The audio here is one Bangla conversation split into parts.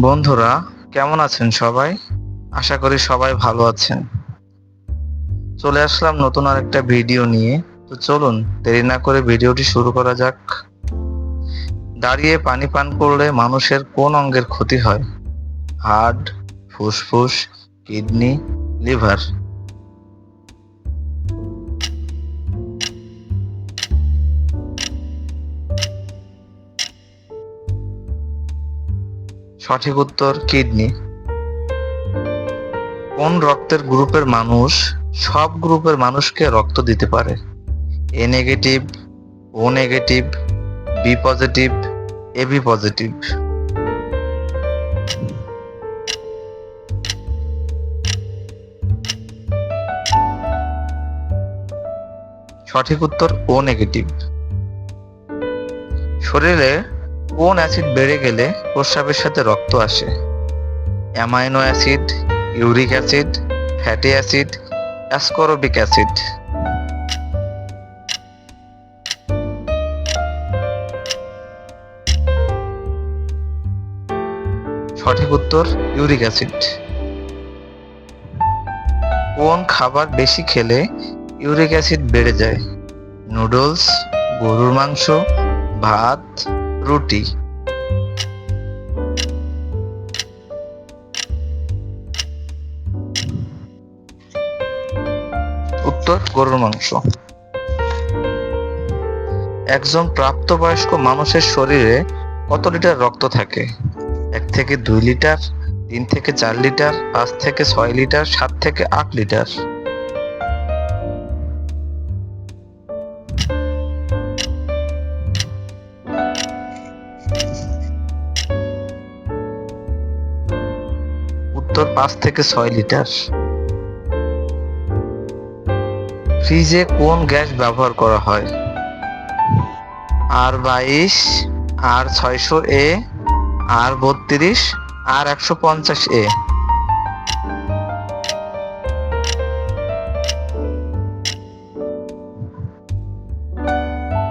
বন্ধুরা, কেমন আছেন সবাই? আশা করি সবাই ভালো আছেন। চলে আসলাম নতুন আরেকটা ভিডিও নিয়ে। তো চলুন দেরি না করে ভিডিওটি শুরু করা যাক। দাঁড়িয়ে পানি পান করলে মানুষের কোন অঙ্গের ক্ষতি হয়? হার্ট, ফুসফুস, কিডনি, লিভার? সঠিক উত্তর কিডনি। কোন রক্তের গ্রুপের মানুষ সব গ্রুপের মানুষকে রক্ত দিতে পারে? A negative, O negative, B positive, AB positive? সঠিক উত্তর ও নেগেটিভ। শরীরে কোন অ্যাসিড বেড়ে গেলে প্রস্রাবের সাথে রক্ত আসে? Amino acid, uric acid, fatty acid, ascorbic acid? সঠিক উত্তর ইউরিক অ্যাসিড। কোন খাবার বেশি খেলে ইউরিক অ্যাসিড বেড়ে যায়? নুডলস, গরুর মাংস, ভাত, রুটি? উত্তর গরুর মাংস। একজন প্রাপ্তবয়স্ক মানুষের শরীরে কত লিটার রক্ত থাকে? 1 থেকে 2 লিটার, 3 থেকে 4 লিটার, 5 থেকে 6 লিটার, 7 থেকে 8 লিটার? উত্তর 5 থেকে 6 লিটার। ফ্রিজে কোন গ্যাস ব্যবহার করা হয়? R22, R600A, R32, R150A?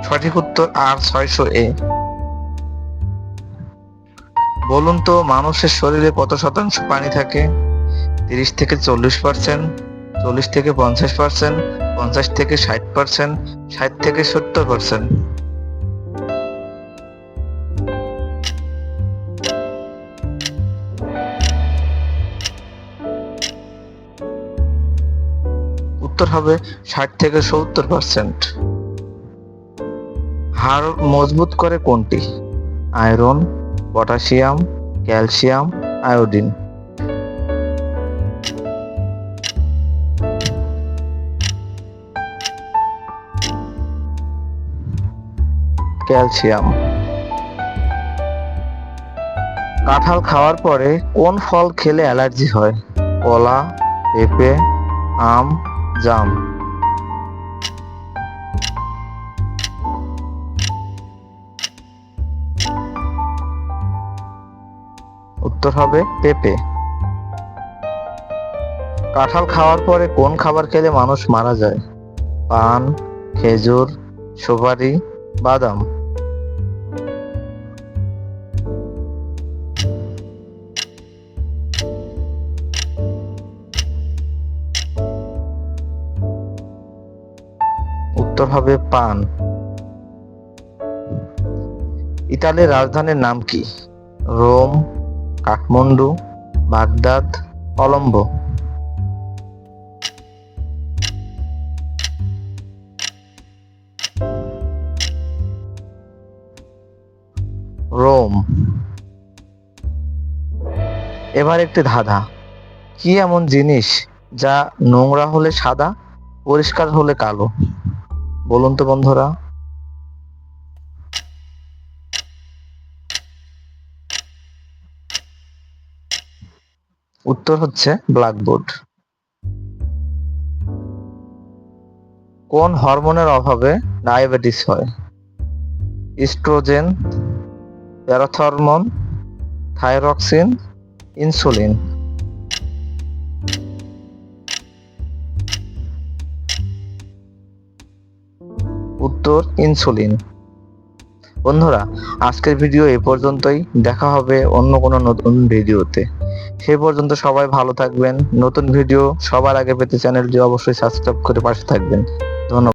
সঠিক উত্তর R600A। বলুন তো, মানুষের শরীরে কত শতাংশ পানি থাকে? 30 থেকে 40%, 40 থেকে 50%, 50 থেকে 60%, 60 থেকে 70%? উত্তর হবে 60 থেকে 70%। হাড় মজবুত করে কোনটি? Iron, potassium, calcium, iodine? Calcium. কাঁঠাল খাওয়ার পরে কোন ফল খেলে অ্যালার্জি হয়? কলা, পেঁপে, আম, জাম? উত্তর হবে পেঁপে। কাঁঠাল খাওয়ার পরে কোন খাবার খেলে মানুষ মারা যায়? পান, খেজুর, সুপারি, বাদাম? উত্তর হবে পান। ইতালির রাজধানীর নাম কি? Rome, Kathmandu, Baghdad, Colombo? Rome. এবার একটি ধাঁধা। কি এমন জিনিস যা নোংরা হলে সাদা, পরিষ্কার হলে কালো? বলুন তো বন্ধুরা। উত্তর হচ্ছে ব্ল্যাকবোর্ড। কোন হরমোনের অভাবে ডায়াবেটিস হয়? Oestrogen, parathormone, thyroxine, insulin? উত্তর ইনসুলিন। বন্ধুরা, আজকের ভিডিও এই পর্যন্তই। দেখা হবে অন্য কোনো নতুন ভিডিওতে। সেই পর্যন্ত সবাই ভালো থাকবেন। নতুন ভিডিও সবার আগে পেতে চ্যানেলটি অবশ্যই সাবস্ক্রাইব করে পাশে থাকবেন। ধন্যবাদ।